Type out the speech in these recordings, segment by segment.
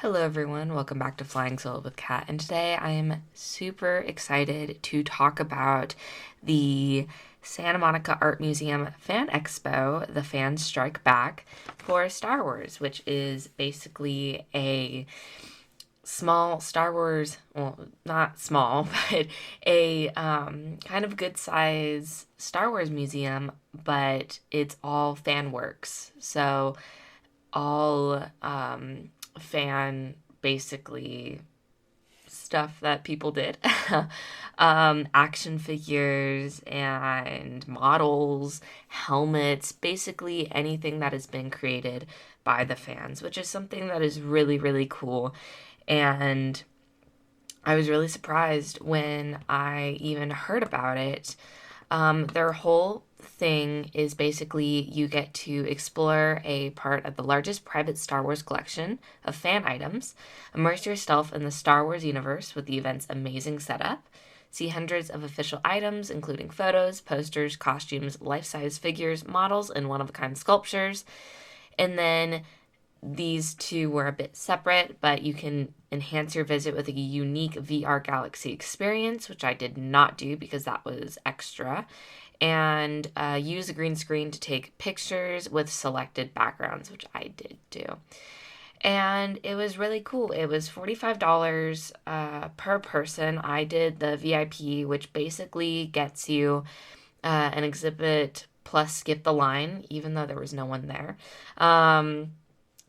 Hello everyone, welcome back to Flying Solo with Kat, and today I am super excited to talk about the Santa Monica Art Museum Fan Expo, The Fans Strike Back, for Star Wars, which is basically a small Star Wars, well, not small, but a kind of good size Star Wars museum, but it's all fan works. So all fan basically stuff that people did. Action figures and models, helmets, basically anything that has been created by the fans, which is something that is really, really cool. And I was really surprised when I even heard about it. Their whole thing is basically you get to explore a part of the largest private Star Wars collection of fan items, immerse yourself in the Star Wars universe with the event's amazing setup, see hundreds of official items, including photos, posters, costumes, life size figures, models, and one of a kind sculptures. And then these two were a bit separate, but you can enhance your visit with a unique VR Galaxy experience, which I did not do because that was extra, and use a green screen to take pictures with selected backgrounds, which I did do. And it was really cool. It was $45 per person. I did the VIP, which basically gets you an exhibit plus skip the line, even though there was no one there.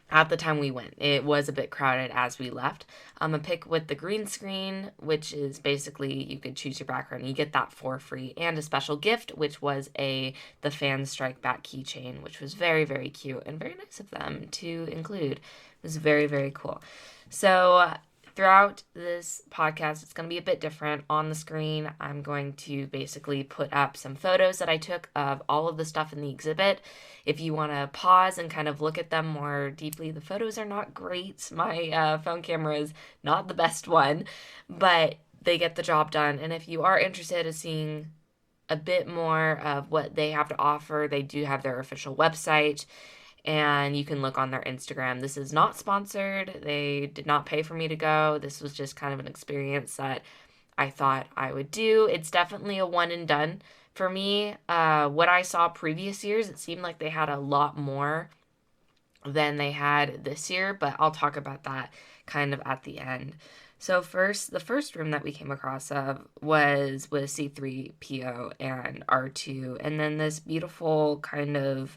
At the time we went. It was a bit crowded as we left. A pick with the green screen, which is basically you could choose your background. You get that for free, and a special gift, which was the Fan Strike Back keychain, which was very, very cute and very nice of them to include. It was very, very cool. So throughout this podcast, it's going to be a bit different. On the screen, I'm going to basically put up some photos that I took of all of the stuff in the exhibit. If you want to pause and kind of look at them more deeply, the photos are not great. My phone camera is not the best one, but they get the job done. And if you are interested in seeing a bit more of what they have to offer, they do have their official website, and you can look on their Instagram. This is not sponsored. They did not pay for me to go. This was just kind of an experience that I thought I would do. It's definitely a one and done for me. What I saw previous years, it seemed like they had a lot more than they had this year, but I'll talk about that kind of at the end. So the first room that we came across of was with C3PO and R2, and then this beautiful kind of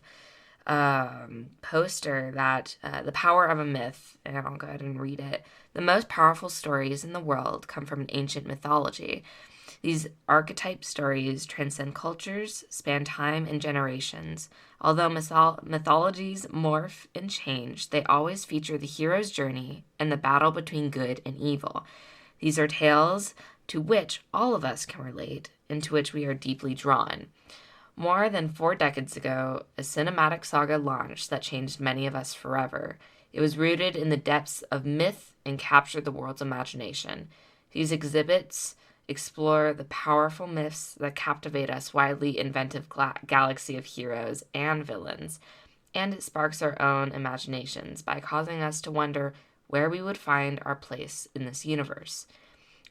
poster that The Power of a Myth, and I'll go ahead and read it. The most powerful stories in the world come from ancient mythology. These archetype stories transcend cultures, span time and generations. Although mythologies morph and change, they always feature the hero's journey and the battle between good and evil. These are tales to which all of us can relate and to which we are deeply drawn. More than 4 decades ago, a cinematic saga launched that changed many of us forever. It was rooted in the depths of myth and captured the world's imagination. These exhibits explore the powerful myths that captivate us widely inventive galaxy of heroes and villains, and it sparks our own imaginations by causing us to wonder where we would find our place in this universe.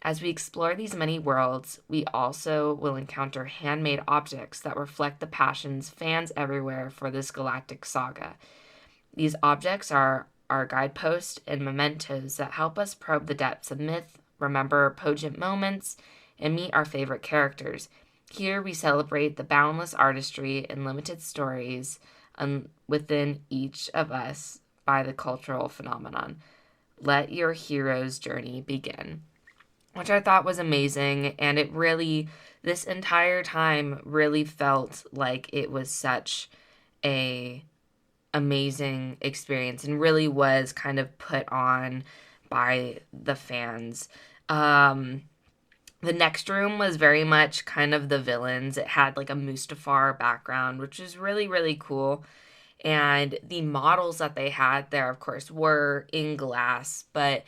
As we explore these many worlds, we also will encounter handmade objects that reflect the passions fans everywhere for this galactic saga. These objects are our guideposts and mementos that help us probe the depths of myth, remember poignant moments, and meet our favorite characters. Here we celebrate the boundless artistry and limited stories within each of us by the cultural phenomenon. Let your hero's journey begin. Which I thought was amazing, and it really, this entire time really felt like it was such a amazing experience and really was kind of put on by the fans. The next room was very much kind of the villains. It had like a Mustafar background, which is really, really cool. And the models that they had there, of course, were in glass, but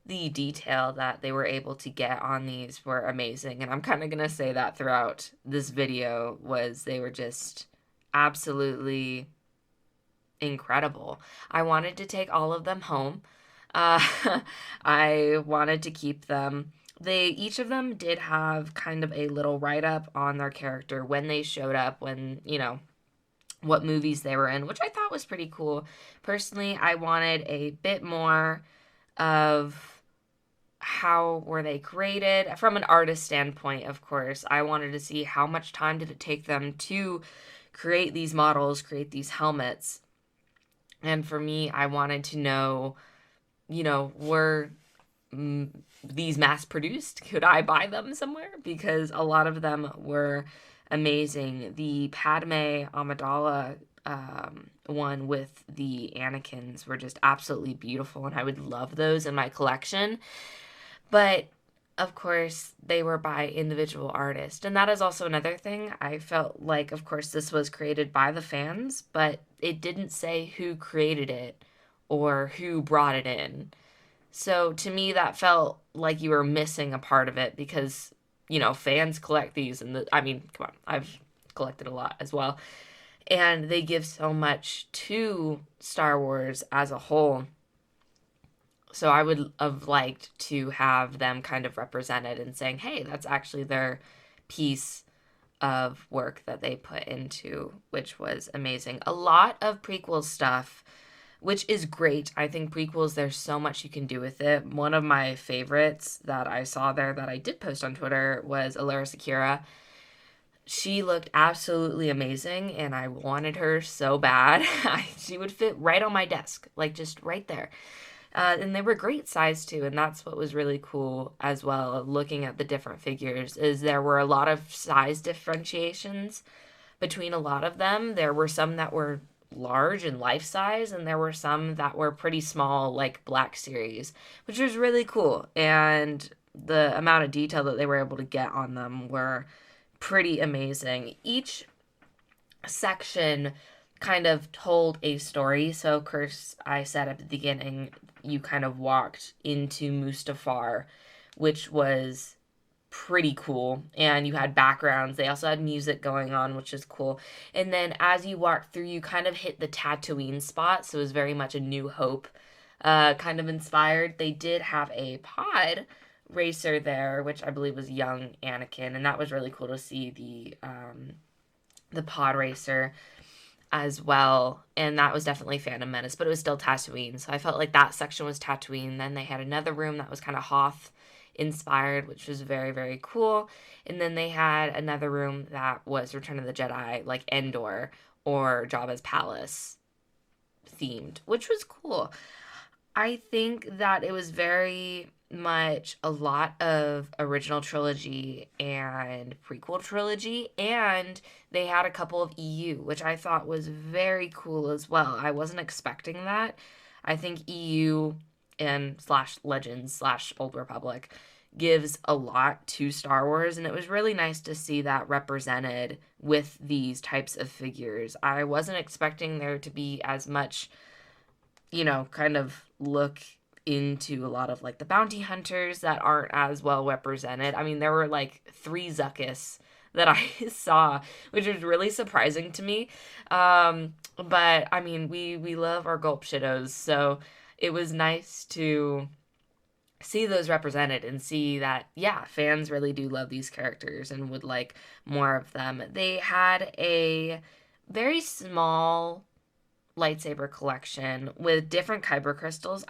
the detail that they were able to get on these were amazing. And I'm kind of going to say that throughout this video was they were just absolutely incredible. I wanted to take all of them home. Uh, I wanted to keep them. Each of them did have kind of a little write up on their character when they showed up, when, what movies they were in, which I thought was pretty cool. Personally, I wanted a bit more of how were they created from an artist standpoint. Of course, I wanted to see how much time did it take them to create these models, create these helmets. And for me, I wanted to know, were these mass produced? Could I buy them somewhere? Because a lot of them were amazing. The Padme Amidala one with the Anakins were just absolutely beautiful, and I would love those in my collection. But of course, they were by individual artists. And that is also another thing. I felt like, of course, this was created by the fans, but it didn't say who created it or who brought it in. So to me, that felt like you were missing a part of it because, fans collect these. And I mean, come on, I've collected a lot as well. And they give so much to Star Wars as a whole. So I would have liked to have them kind of represented and saying, hey, that's actually their piece of work that they put into, which was amazing. A lot of prequel stuff, which is great. I think prequels, there's so much you can do with it. One of my favorites that I saw there that I did post on Twitter was Alara Sakura. She looked absolutely amazing, and I wanted her so bad. She would fit right on my desk, like just right there. And they were great size too, and that's what was really cool as well. Looking at the different figures, is there were a lot of size differentiations between a lot of them. There were some that were large and life size, and there were some that were pretty small, like Black Series, which was really cool. And the amount of detail that they were able to get on them were pretty amazing. Each section kind of told a story. So, of course, I said at the beginning, you kind of walked into Mustafar, which was pretty cool. And you had backgrounds. They also had music going on, which is cool. And then as you walked through, you kind of hit the Tatooine spot. So it was very much a New Hope kind of inspired. They did have a pod racer there, which I believe was young Anakin. And that was really cool to see the pod racer as well, and that was definitely Phantom Menace, but it was still Tatooine, so I felt like that section was Tatooine. Then they had another room that was kind of Hoth inspired, which was very, very cool, and then they had another room that was Return of the Jedi, like Endor or Jabba's palace themed, which was cool. I think that it was very much a lot of original trilogy and prequel trilogy, and they had a couple of EU, which I thought was very cool as well. I wasn't expecting that. I think EU and slash Legends slash Old Republic gives a lot to Star Wars, and it was really nice to see that represented with these types of figures. I wasn't expecting there to be as much, kind of look into a lot of like the bounty hunters that aren't as well represented. I mean, there were like 3 Zuckuss that I saw, which was really surprising to me. But I mean, we love our gulp shittos, so it was nice to see those represented and see that, yeah, fans really do love these characters and would like more of them. They had a very small lightsaber collection with different kyber crystals.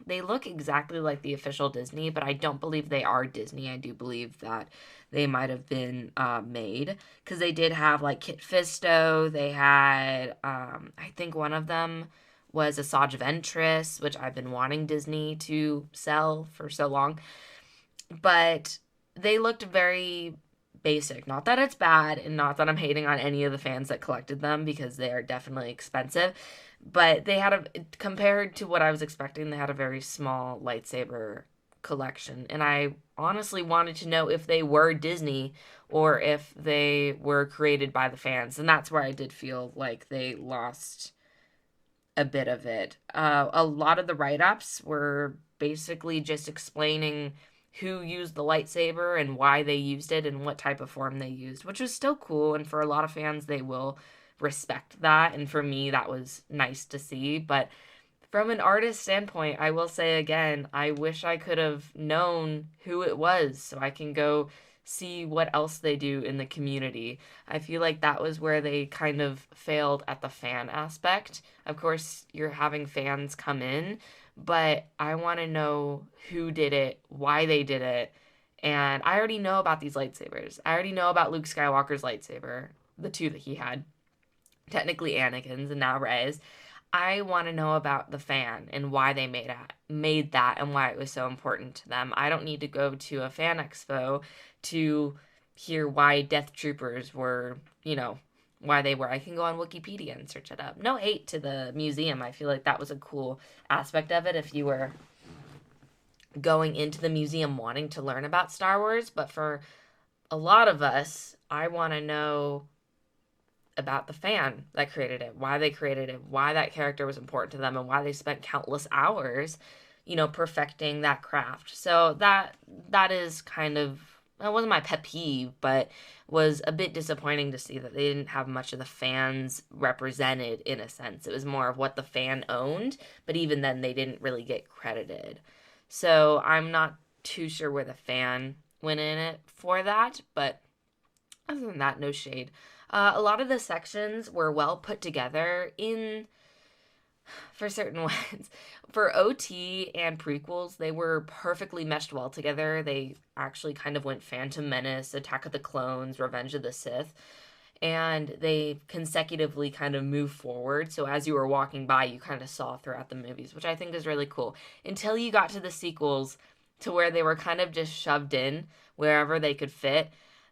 They look exactly like the official Disney, but I don't believe they are Disney. I do believe that they might have been made, because they did have like Kit Fisto. They had, I think one of them was a Asajj Ventress, which I've been wanting Disney to sell for so long. But they looked very basic. Not that it's bad, and not that I'm hating on any of the fans that collected them, because they are definitely expensive. But compared to what I was expecting, they had a very small lightsaber collection. And I honestly wanted to know if they were Disney or if they were created by the fans. And that's where I did feel like they lost a bit of it. A lot of the write-ups were basically just explaining who used the lightsaber and why they used it and what type of form they used, which was still cool. And for a lot of fans, they will respect that. And for me, that was nice to see. But From an artist standpoint, I will say again, I wish I could have known who it was so I can go see what else they do in the community. I feel like that was where they kind of failed at the fan aspect. Of course, you're having fans come in, but I want to know who did it, why they did it. And I already know about these lightsabers. I already know about Luke Skywalker's lightsaber, the two that he had, technically Anakin's and now Rey's. I want to know about the fan and why they made that and why it was so important to them. I don't need to go to a fan expo to hear why Death Troopers were, why they were. I can go on Wikipedia and search it up. No hate to the museum. I feel like that was a cool aspect of it if you were going into the museum wanting to learn about Star Wars, but for a lot of us, I want to know about the fan that created it, why they created it, why that character was important to them, and why they spent countless hours, perfecting that craft. So that is kind of, that wasn't my pet peeve, but was a bit disappointing to see that they didn't have much of the fans represented in a sense. It was more of what the fan owned, but even then they didn't really get credited. So I'm not too sure where the fan went in it for that, but other than that, no shade. A lot of the sections were well put together in for certain ones. For OT and prequels, they were perfectly meshed well together. They actually kind of went Phantom Menace, Attack of the Clones, Revenge of the Sith, and they consecutively kind of move forward. So as you were walking by, you kind of saw throughout the movies, which I think is really cool. Until you got to the sequels, to where they were kind of just shoved in wherever they could fit.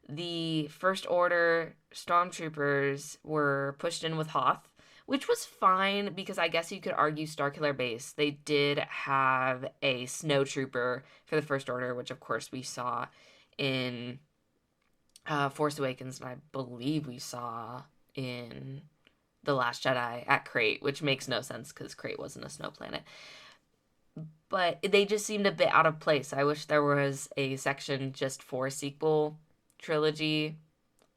The First Order stormtroopers were pushed in with Hoth, which was fine because I guess you could argue Starkiller Base. They did have a snowtrooper for the First Order, which of course we saw in Force Awakens, and I believe we saw in The Last Jedi at Crate, which makes no sense because Crate wasn't a snow planet. But they just seemed a bit out of place. I wish there was a section just for sequel trilogy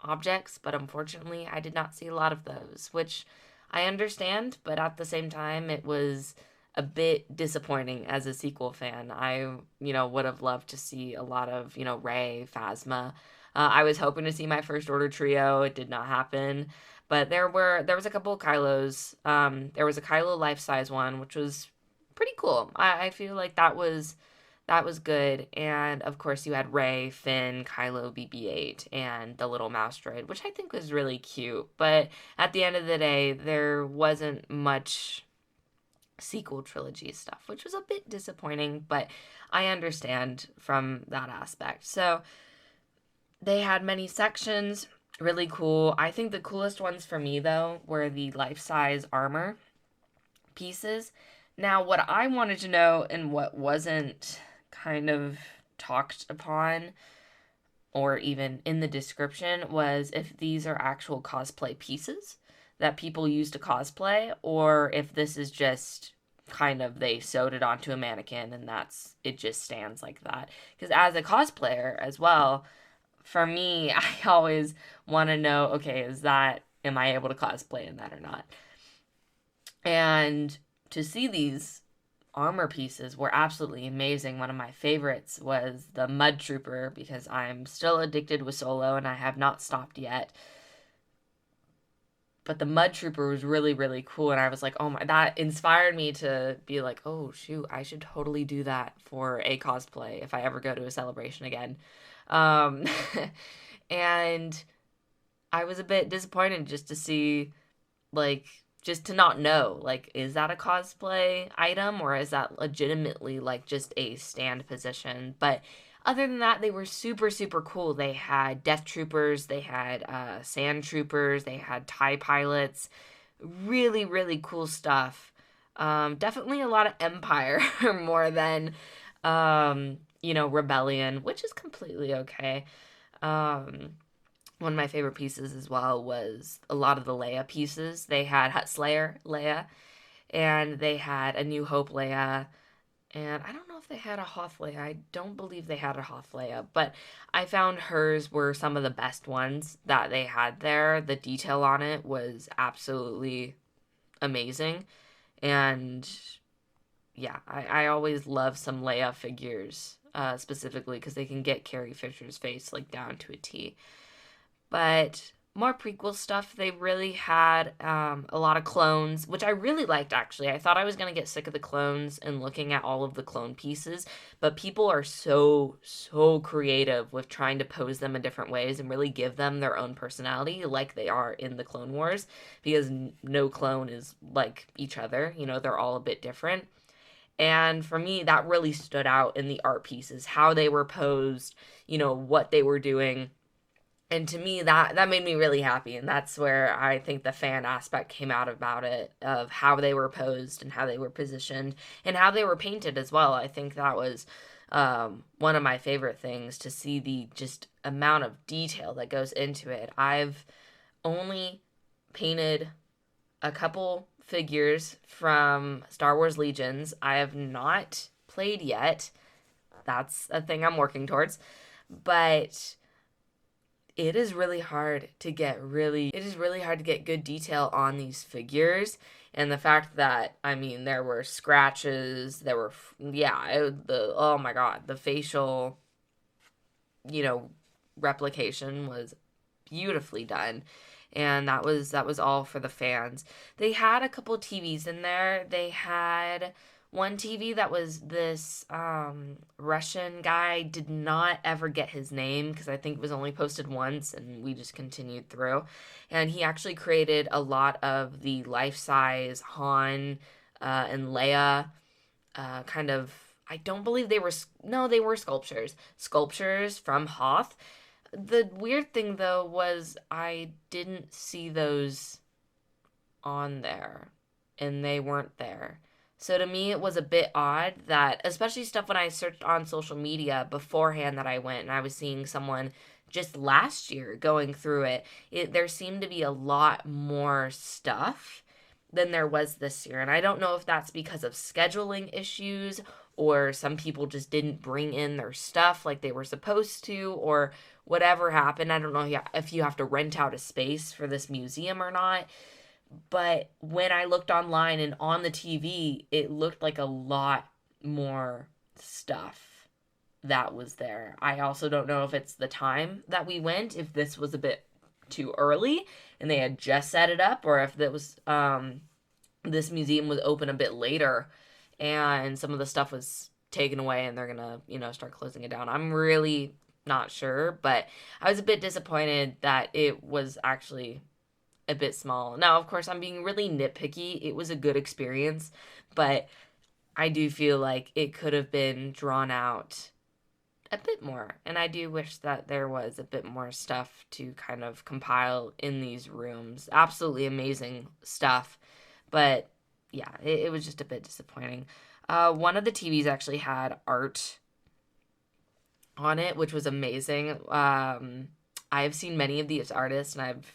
objects, but unfortunately I did not see a lot of those, which I understand, but at the same time it was a bit disappointing as a sequel fan. I, would have loved to see a lot of, Rey, Phasma. I was hoping to see my First Order trio. It did not happen, but there was a couple of Kylos. There was a Kylo life-size one, which was pretty cool. I feel like that was good. And of course, you had Rey, Finn, Kylo, BB-8, and the little mouse droid, which I think was really cute. But at the end of the day, there wasn't much sequel trilogy stuff, which was a bit disappointing, but I understand from that aspect. So they had many sections, really cool. I think the coolest ones for me, though, were the life-size armor pieces. Now, what I wanted to know and what wasn't kind of talked upon or even in the description was if these are actual cosplay pieces that people use to cosplay, or if this is just kind of they sewed it onto a mannequin and it just stands like that. Because as a cosplayer as well, for me, I always want to know, okay, am I able to cosplay in that or not? And to see these armor pieces were absolutely amazing. One of my favorites was the Mud Trooper, because I'm still addicted with Solo and I have not stopped yet. But the Mud Trooper was really, really cool, and I was like, oh my, that inspired me to be like, oh shoot, I should totally do that for a cosplay if I ever go to a celebration again. Um, and I was a bit disappointed just to see, like, just to not know, like, is that a cosplay item or is that legitimately like just a stand position? But other than that, they were super, super cool. They had Death Troopers, they had Sand Troopers, they had TIE pilots. Really, really cool stuff. Definitely a lot of Empire more than, Rebellion, which is completely okay. Um, One of my favorite pieces as well was a lot of the Leia pieces. They had Hut Slayer Leia, and they had a New Hope Leia, and I don't know if they had a Hoth Leia. I don't believe they had a Hoth Leia, but I found hers were some of the best ones that they had there. The detail on it was absolutely amazing, and yeah, I always love some Leia figures, specifically because they can get Carrie Fisher's face like down to a T. But more prequel stuff, they really had a lot of clones, which I really liked actually. I thought I was going to get sick of the clones and looking at all of the clone pieces, but people are so creative with trying to pose them in different ways and really give them their own personality like they are in the Clone Wars, because no clone is like each other. They're all a bit different. And for me, that really stood out in the art pieces, how they were posed, what they were doing. And to me, that made me really happy. And that's where I think the fan aspect came out about it, of how they were posed and how they were positioned and how they were painted as well. I think that was one of my favorite things, to see the just amount of detail that goes into it. I've only painted a couple figures from Star Wars Legions. I have not played yet. That's a thing I'm working towards. But it is really hard to get good detail on these figures. And the fact that, I mean, there were scratches, oh my God, the facial, you know, replication was beautifully done. And that was all for the fans. They had a couple TVs in there. They had one TV that was this Russian guy. Did not ever get his name because I think it was only posted once and we just continued through. And he actually created a lot of the life-size Han and Leia kind of. I don't believe they were. No, they were sculptures from Hoth. The weird thing though was I didn't see those on there, and they weren't there. So to me it was a bit odd that, especially stuff when I searched on social media beforehand, that I went and I was seeing someone just last year going through it, there seemed to be a lot more stuff than there was this year. And I don't know if that's because of scheduling issues, or some people just didn't bring in their stuff like they were supposed to, or whatever happened. I don't know if you have to rent out a space for this museum or not. But when I looked online and on the TV, it looked like a lot more stuff that was there. I also don't know if it's the time that we went, if this was a bit too early and they had just set it up, or if it was this museum was open a bit later and some of the stuff was taken away and they're gonna, start closing it down. I'm really not sure, but I was a bit disappointed that it was actually a bit small. Now, of course, I'm being really nitpicky. It was a good experience, but I do feel like it could have been drawn out a bit more. And I do wish that there was a bit more stuff to kind of compile in these rooms. Absolutely amazing stuff. But yeah, it was just a bit disappointing. One of the TVs actually had art on it, which was amazing. I have seen many of these artists and I've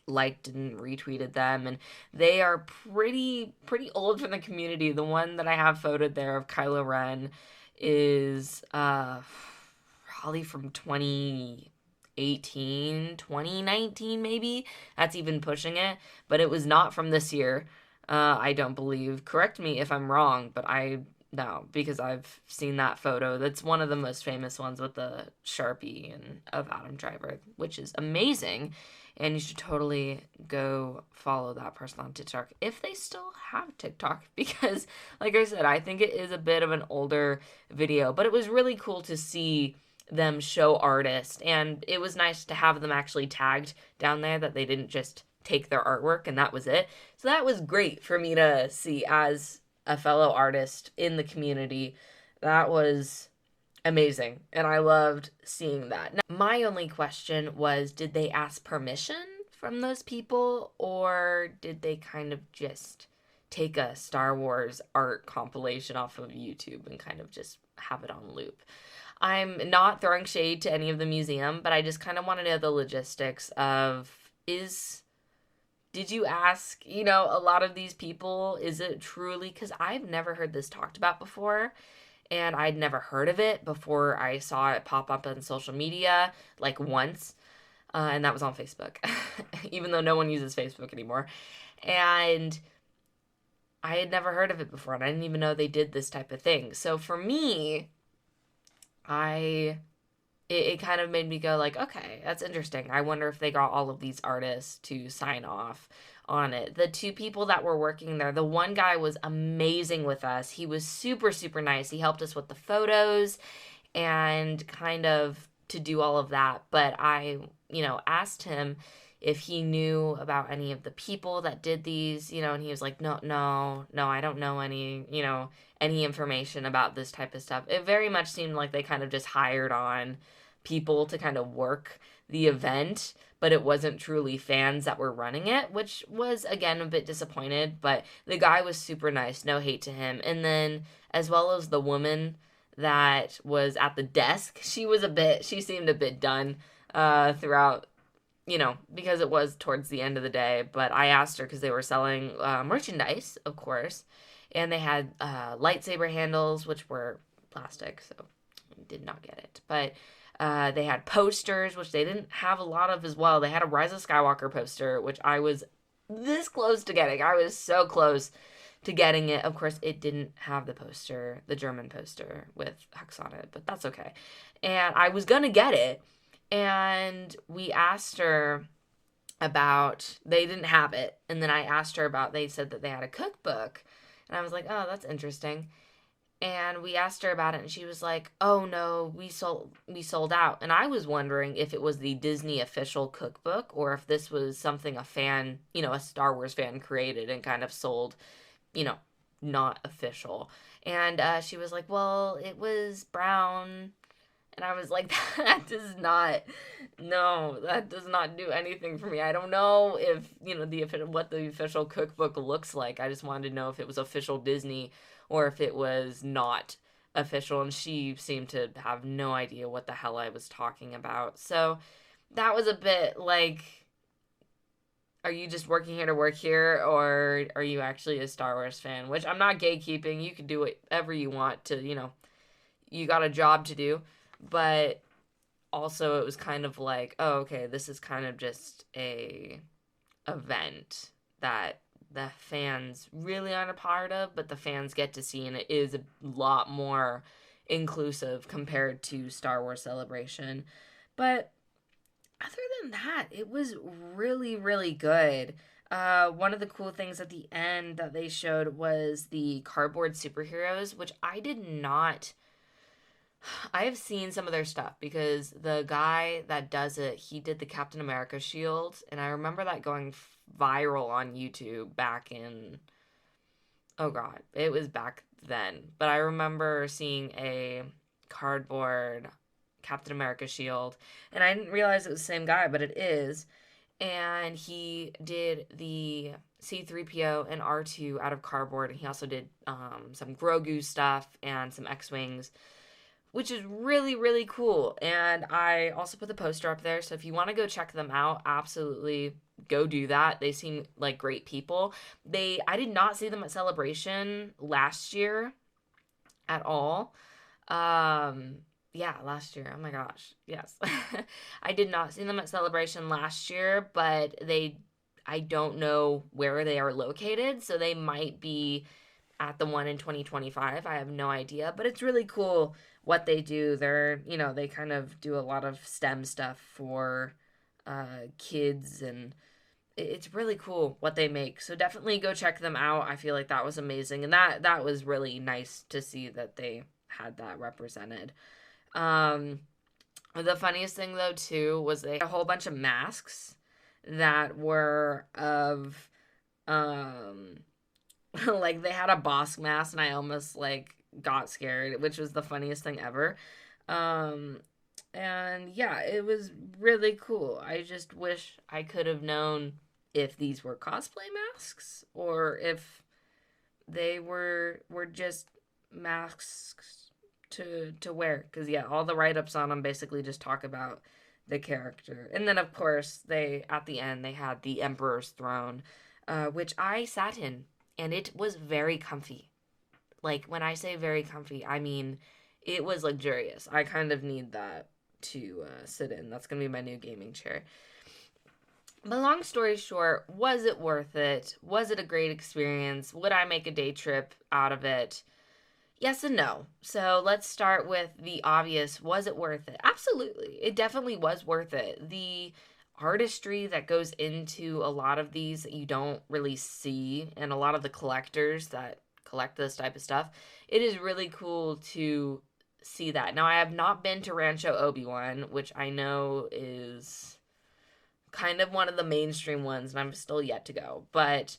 liked and retweeted them, and they are pretty old from the community. The one that I have photoed there of Kylo Ren is probably from 2018, 2019 maybe. That's even pushing it, but it was not from this year. I don't believe. Correct me if I'm wrong, but I no, because I've seen that photo. That's one of the most famous ones with the Sharpie and of Adam Driver, which is amazing. And you should totally go follow that person on TikTok if they still have TikTok, because like I said, I think it is a bit of an older video, but it was really cool to see them show artists, and it was nice to have them actually tagged down there, that they didn't just take their artwork and that was it. So that was great for me to see as a fellow artist in the community. That was amazing, and I loved seeing that. Now, my only question was, did they ask permission from those people, or did they kind of just take a Star Wars art compilation off of YouTube and kind of just have it on loop? I'm not throwing shade to any of the museum, but I just kind of want to know the logistics of, did you ask, a lot of these people, is it truly, because I've never heard this talked about before, and I'd never heard of it before I saw it pop up on social media, like once, and that was on Facebook, even though no one uses Facebook anymore. And I had never heard of it before, and I didn't even know they did this type of thing. So for me, I it kind of made me go like, okay, that's interesting. I wonder if they got all of these artists to sign off on it. The two people that were working there, the one guy was amazing with us. He was super, super nice. He helped us with the photos and kind of to do all of that. But I asked him if he knew about any of the people that did these, and he was like, no, no, no, I don't know any information about this type of stuff. It very much seemed like they kind of just hired on people to kind of work the event, but it wasn't truly fans that were running it, which was again a bit disappointed. But the guy was super nice, no hate to him. And then as well as the woman that was at the desk, she seemed a bit done throughout, because it was towards the end of the day. But I asked her because they were selling merchandise, of course, and they had lightsaber handles, which were plastic, so I did not get it. But they had posters, which they didn't have a lot of as well. They had a Rise of Skywalker poster, which I was this close to getting. I was so close to getting it. Of course, it didn't have the poster, the German poster with Hux on it, but that's okay. And I was gonna get it, and we asked her about, they didn't have it, and then I asked her about, they said that they had a cookbook, and I was like, oh, that's interesting. And we asked her about it, and she was like, oh no, we sold out. And I was wondering if it was the Disney official cookbook or if this was something a fan, a Star Wars fan created and kind of sold, you know, not official. And she was like, well, it was brown. And I was like, that does not, no, that does not do anything for me. I don't know if, what the official cookbook looks like. I just wanted to know if it was official Disney or if it was not official. And she seemed to have no idea what the hell I was talking about. So that was a bit like, are you just working here to work here, or are you actually a Star Wars fan? Which I'm not gatekeeping. You can do whatever you want to, you got a job to do. But also it was kind of like, oh, okay, this is kind of just a event that the fans really aren't a part of, but the fans get to see, and it is a lot more inclusive compared to Star Wars Celebration. But other than that, it was really, really good. One of the cool things at the end that they showed was the cardboard superheroes, which I did not. I have seen some of their stuff because the guy that does it, he did the Captain America shield, and I remember that going viral on YouTube back in, oh god, it was back then. But I remember seeing a cardboard Captain America shield, and I didn't realize it was the same guy, but it is. And he did the C3PO and R2 out of cardboard, and he also did some Grogu stuff and some X-Wings, which is really, really cool. And I also put the poster up there, so if you want to go check them out, absolutely go do that. They seem like great people. I did not see them at Celebration last year at all. Yeah, last year. Oh my gosh. Yes. I did not see them at Celebration last year, but I don't know where they are located, so they might be at the one in 2025. I have no idea, but it's really cool what they do. They kind of do a lot of STEM stuff for kids, and it's really cool what they make. So definitely go check them out. I feel like that was amazing, and that was really nice to see that they had that represented. Um, the funniest thing though too was they had a whole bunch of masks that were of um like they had a boss mask, and I almost like got scared, which was the funniest thing ever. Um and yeah, it was really cool. I just wish I could have known if these were cosplay masks or if they were just masks to wear, because yeah, all the write-ups on them basically just talk about the character. And then of course they, at the end, they had the Emperor's Throne, which I sat in, and it was very comfy. Like, when I say very comfy, I mean it was luxurious. I kind of need that to sit in. That's gonna be my new gaming chair. But long story short, was it worth it? Was it a great experience? Would I make a day trip out of it? Yes and no. So let's start with the obvious. Was it worth it? Absolutely. It definitely was worth it. The artistry that goes into a lot of these that you don't really see, and a lot of the collectors that collect this type of stuff, it is really cool to see that. Now, I have not been to Rancho Obi-Wan, which I know is kind of one of the mainstream ones, and I'm still yet to go. But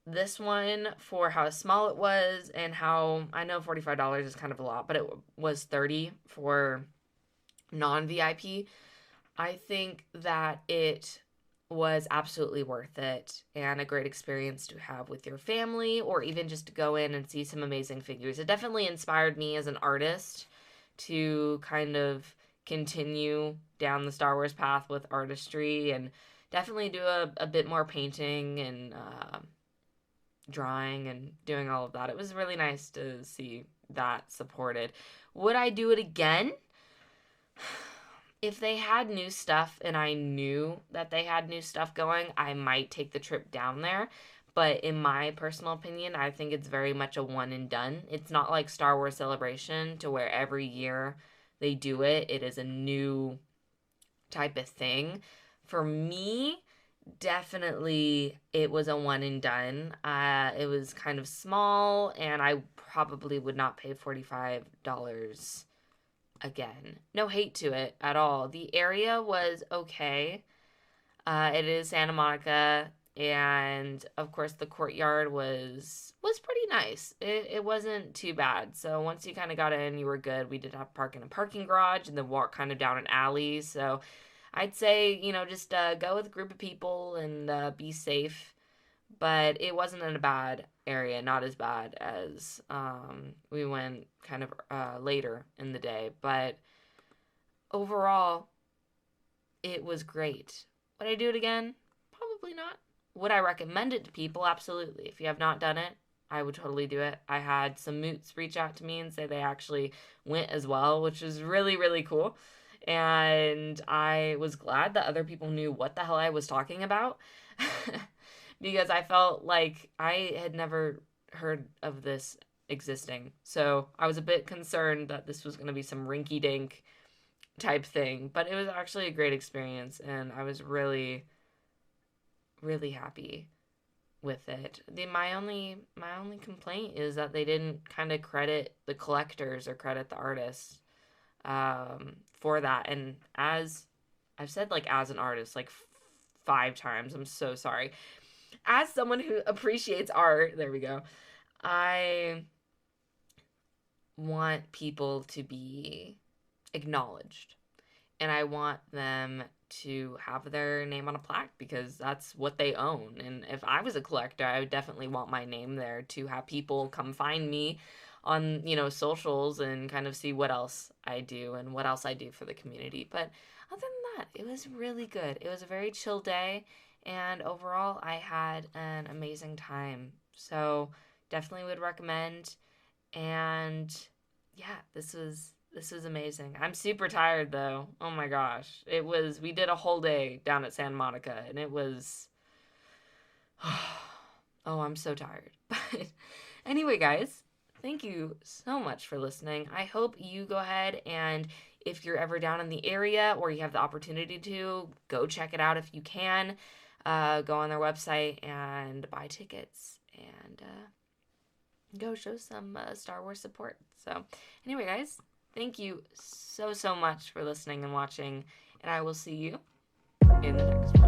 this one, for how small it was and how I know $45 is kind of a lot, but it was 30 for non VIP. I think that it was absolutely worth it and a great experience to have with your family, or even just to go in and see some amazing figures. It definitely inspired me as an artist to kind of continue down the Star Wars path with artistry, and definitely do a bit more painting and drawing and doing all of that. It was really nice to see that supported. Would I do it again? If they had new stuff and I knew that they had new stuff going, I might take the trip down there. But in my personal opinion, I think it's very much a one and done. It's not like Star Wars Celebration to where every year they do it. It is a new type of thing. For me, definitely it was a one and done. It was kind of small, and I probably would not pay $45 again. No hate to it at all. The area was okay. It is Santa Monica, and of course the courtyard was pretty nice. It wasn't too bad. So once you kind of got in, you were good. We did have to park in a parking garage and then walk kind of down an alley. So I'd say, just go with a group of people and be safe. But it wasn't in a bad area, not as bad as we went kind of later in the day. But overall, it was great. Would I do it again? Probably not. Would I recommend it to people? Absolutely. If you have not done it, I would totally do it. I had some moots reach out to me and say they actually went as well, which was really, really cool. And I was glad that other people knew what the hell I was talking about because I felt like I had never heard of this existing. So I was a bit concerned that this was going to be some rinky dink type thing, but it was actually a great experience, and I was really, really happy with it. My only complaint is that they didn't kind of credit the collectors or credit the artists for that. And as I've said, like, as an artist, like, 5 times, I'm so sorry. As someone who appreciates art, there we go. I want people to be acknowledged, and I want them to have their name on a plaque because that's what they own. And if I was a collector, I would definitely want my name there to have people come find me on, socials and kind of see what else I do and what else I do for the community. But other than that, it was really good. It was a very chill day, and overall I had an amazing time. So definitely would recommend. And yeah, this was amazing. I'm super tired though. Oh my gosh. We did a whole day down at Santa Monica, and it was, oh, I'm so tired. But anyway, guys, thank you so much for listening. I hope you go ahead and, if you're ever down in the area or you have the opportunity to, go check it out if you can. Go on their website and buy tickets, and go show some Star Wars support. So, anyway, guys, thank you so, so much for listening and watching, and I will see you in the next one.